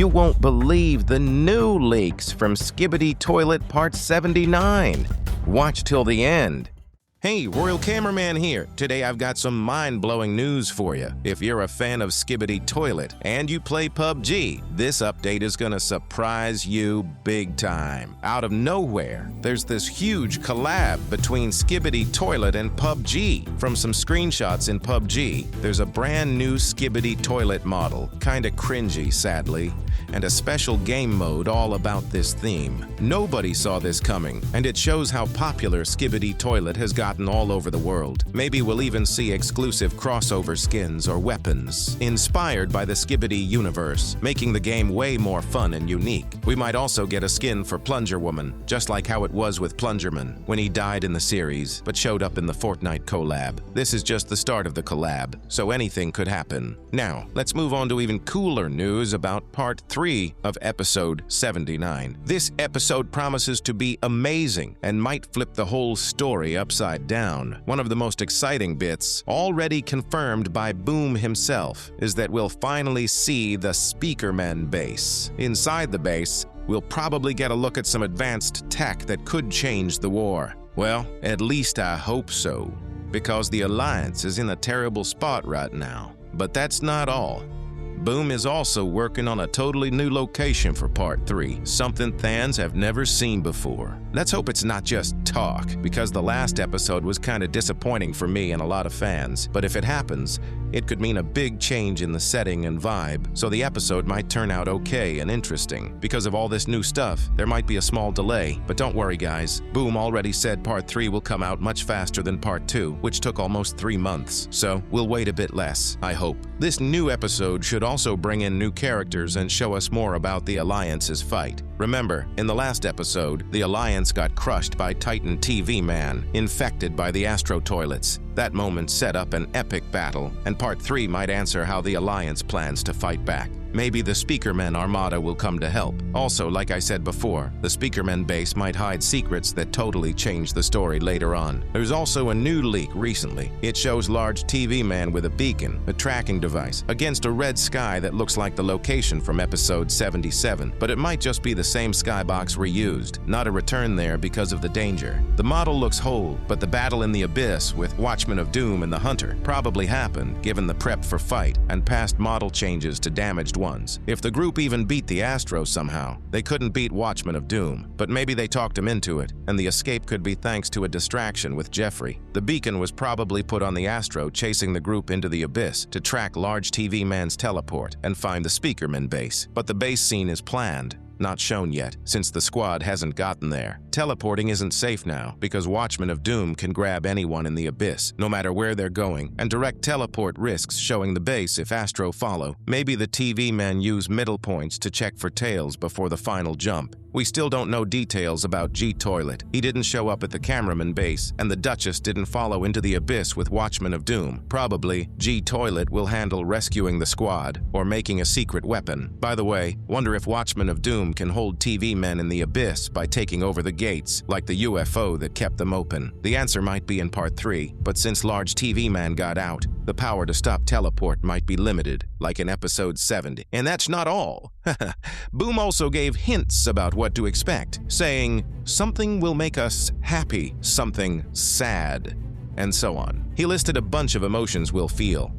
You won't believe the new leaks from Skibidi Toilet Part 79. Watch till the end. Hey, Royal Cameraman here. Today I've got some mind-blowing news for you. If you're a fan of Skibidi Toilet and you play PUBG, this update is gonna surprise you big time. Out of nowhere, there's this huge collab between Skibidi Toilet and PUBG. From some screenshots in PUBG, there's a brand new Skibidi Toilet model, kinda cringy sadly, and a special game mode all about this theme. Nobody saw this coming, and it shows how popular Skibidi Toilet has gotten all over the world. Maybe we'll even see exclusive crossover skins or weapons, inspired by the Skibidi universe, making the game way more fun and unique. We might also get a skin for Plunger Woman, just like how it was with Plungerman when he died in the series, but showed up in the Fortnite collab. This is just the start of the collab, so anything could happen. Now, let's move on to even cooler news about Part 3 of Episode 79. This episode promises to be amazing and might flip the whole story upside down. One of the most exciting bits, already confirmed by Boom himself, is that we'll finally see the Speakerman base. Inside the base, we'll probably get a look at some advanced tech that could change the war. Well, at least I hope so, because the Alliance is in a terrible spot right now. But that's not all. Boom is also working on a totally new location for Part 3, something fans have never seen before. Let's hope it's not just talk, because the last episode was kinda disappointing for me and a lot of fans. But if it happens, it could mean a big change in the setting and vibe, so the episode might turn out okay and interesting. Because of all this new stuff, there might be a small delay, but don't worry guys. Boom already said Part 3 will come out much faster than Part 2, which took almost 3 months. So we'll wait a bit less, I hope. This new episode should also bring in new characters and show us more about the Alliance's fight. Remember, in the last episode, the Alliance got crushed by Titan TV Man, infected by the Astro Toilets. That moment set up an epic battle, and Part 3 might answer how the Alliance plans to fight back. Maybe the Speakerman Armada will come to help. Also, like I said before, the Speakerman base might hide secrets that totally change the story later on. There's also a new leak recently. It shows large TV man with a beacon, a tracking device, against a red sky that looks like the location from Episode 77, but it might just be the same skybox reused, not a return there because of the danger. The model looks whole, but the battle in the Abyss with Watchmen of Doom and the Hunter probably happened given the prep for fight and past model changes to damaged ones. If the group even beat the Astro somehow, they couldn't beat Watchmen of Doom, but maybe they talked him into it, and the escape could be thanks to a distraction with Jeffrey. The beacon was probably put on the Astro chasing the group into the Abyss to track large TV man's teleport and find the Speakerman base. But the base scene is planned, not shown yet, since the squad hasn't gotten there. Teleporting isn't safe now, because Watchmen of Doom can grab anyone in the Abyss, no matter where they're going, and direct teleport risks showing the base if Astro follow. Maybe the TV men use middle points to check for tails before the final jump. We still don't know details about G-Toilet. He didn't show up at the Cameraman base, and the Duchess didn't follow into the Abyss with Watchmen of Doom. Probably, G-Toilet will handle rescuing the squad, or making a secret weapon. By the way, wonder if Watchmen of Doom can hold TV men in the Abyss by taking over the gates, like the UFO that kept them open. The answer might be in Part 3, but since large TV man got out, the power to stop teleport might be limited, like in Episode 70. And that's not all. Boom also gave hints about what to expect, saying, something will make us happy, something sad, and so on. He listed a bunch of emotions we'll feel.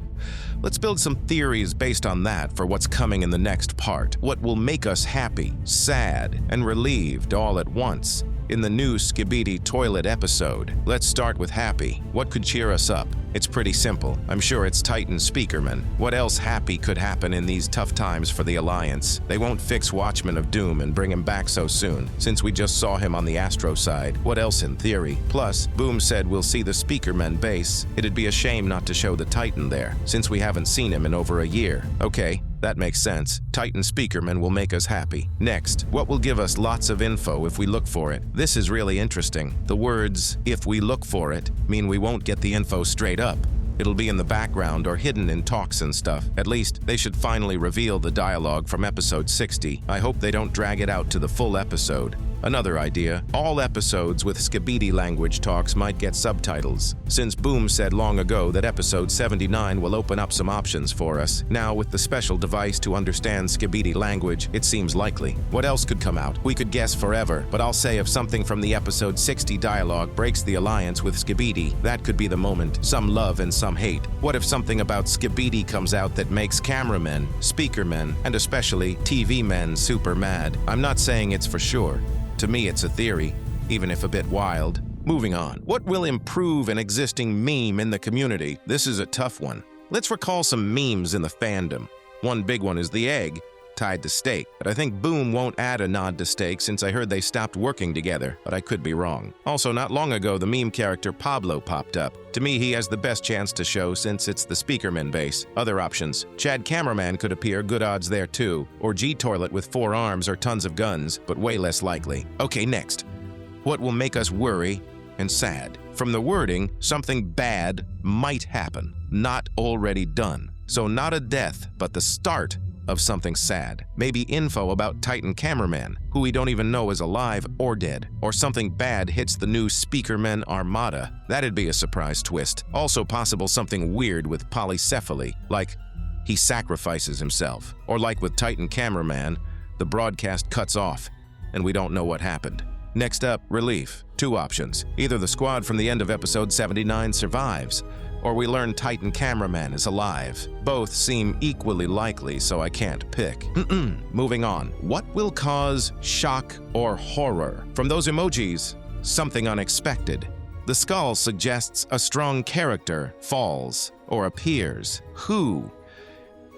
Let's build some theories based on that for what's coming in the next part. What will make us happy, sad, and relieved all at once in the new Skibidi Toilet episode? Let's start with happy. What could cheer us up? It's pretty simple. I'm sure it's Titan Speakerman. What else happy could happen in these tough times for the Alliance? They won't fix Watchmen of Doom and bring him back so soon, since we just saw him on the Astro side. What else in theory? Plus, Boom said we'll see the Speakerman base. It'd be a shame not to show the Titan there, since we haven't seen him in over a year. Okay, that makes sense. Titan Speakerman will make us happy. Next, what will give us lots of info if we look for it? This is really interesting. The words, "if we look for it," mean we won't get the info straight up. It'll be in the background or hidden in talks and stuff. At least, they should finally reveal the dialogue from Episode 60. I hope they don't drag it out to the full episode. Another idea, all episodes with skibidi language talks might get subtitles. Since Boom said long ago that episode 79 will open up some options for us, now with the special device to understand skibidi language, it seems likely. What else could come out? We could guess forever, but I'll say if something from the episode 60 dialogue breaks the alliance with skibidi, that could be the moment. Some love and some hate. What if something about skibidi comes out that makes cameramen, speakermen, and especially TV men super mad? I'm not saying it's for sure. To me, it's a theory, even if a bit wild. Moving on. What will improve an existing meme in the community? This is a tough one. Let's recall some memes in the fandom. One big one is the egg tied to steak, but I think Boom won't add a nod to steak since I heard they stopped working together, but I could be wrong. Also, not long ago, the meme character Pablo popped up. To me, he has the best chance to show since it's the speakerman base. Other options. Chad Cameraman could appear, good odds there too. Or G-Toilet with 4 arms or tons of guns, but way less likely. Okay, next. What will make us worry and sad? From the wording, something bad might happen, not already done. So not a death, but the start of something sad. Maybe info about Titan Cameraman, who we don't even know is alive or dead. Or something bad hits the new Speakerman Armada. That'd be a surprise twist. Also possible something weird with polycephaly, like he sacrifices himself. Or like with Titan Cameraman, the broadcast cuts off, and we don't know what happened. Next up, relief. 2 options. Either the squad from the end of episode 79 survives, or we learn Titan Cameraman is alive. Both seem equally likely, so I can't pick. Moving on. What will cause shock or horror? From those emojis, something unexpected. The skull suggests a strong character falls or appears. Who?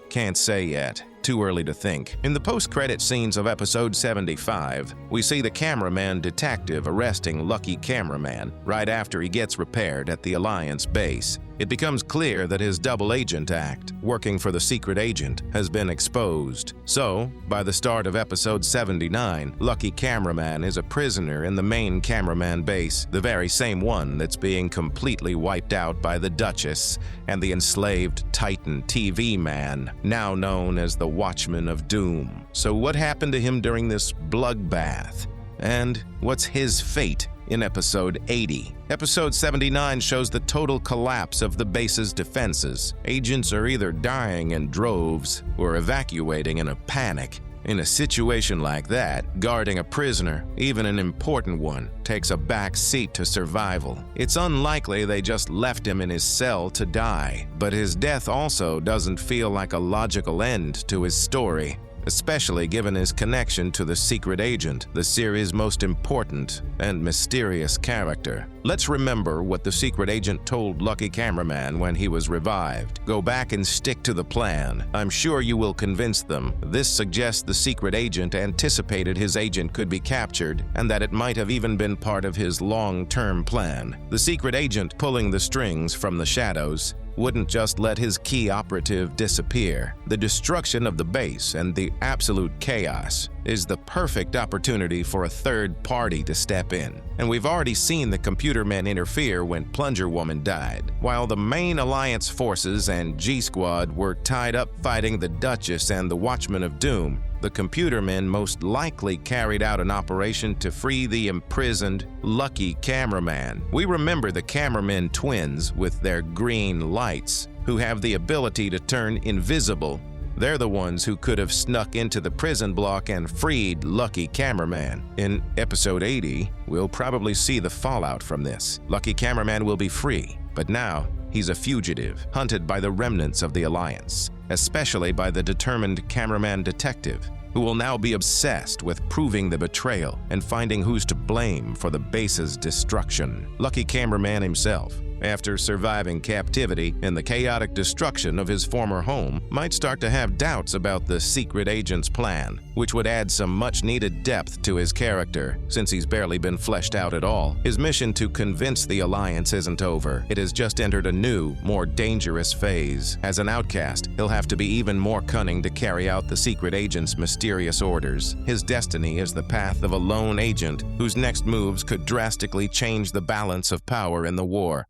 Can't say yet. Too early to think. In the post-credit scenes of episode 75, we see the cameraman detective arresting Lucky Cameraman right after he gets repaired at the Alliance base. It becomes clear that his double agent act, working for the secret agent, has been exposed. So, by the start of episode 79, Lucky Cameraman is a prisoner in the main cameraman base, the very same one that's being completely wiped out by the Duchess and the enslaved Titan TV man, now known as the Watchman of Doom. So what happened to him during this bloodbath? And what's his fate in episode 80? Episode 79 shows the total collapse of the base's defenses. Agents are either dying in droves or evacuating in a panic. In a situation like that, guarding a prisoner, even an important one, takes a back seat to survival. It's unlikely they just left him in his cell to die, but his death also doesn't feel like a logical end to his story, especially given his connection to the secret agent, the series' most important and mysterious character. Let's remember what the secret agent told Lucky Cameraman when he was revived. Go back and stick to the plan. I'm sure you will convince them. This suggests the secret agent anticipated his agent could be captured and that it might have even been part of his long-term plan. The secret agent pulling the strings from the shadows wouldn't just let his key operative disappear. The destruction of the base and the absolute chaos is the perfect opportunity for a third party to step in. And we've already seen the computer men interfere when Plunger Woman died. While the main Alliance forces and G-Squad were tied up fighting the Duchess and the Watchman of Doom, the computer men most likely carried out an operation to free the imprisoned Lucky Cameraman. We remember the Cameraman twins with their green lights, who have the ability to turn invisible. They're the ones who could have snuck into the prison block and freed Lucky Cameraman. In episode 80, we'll probably see the fallout from this. Lucky Cameraman will be free, but now he's a fugitive, hunted by the remnants of the Alliance, especially by the determined cameraman detective, who will now be obsessed with proving the betrayal and finding who's to blame for the base's destruction. Lucky Cameraman himself, after surviving captivity and the chaotic destruction of his former home, might start to have doubts about the secret agent's plan, which would add some much-needed depth to his character, since he's barely been fleshed out at all. His mission to convince the Alliance isn't over. It has just entered a new, more dangerous phase. As an outcast, he'll have to be even more cunning to carry out the secret agent's mysterious orders. His destiny is the path of a lone agent whose next moves could drastically change the balance of power in the war.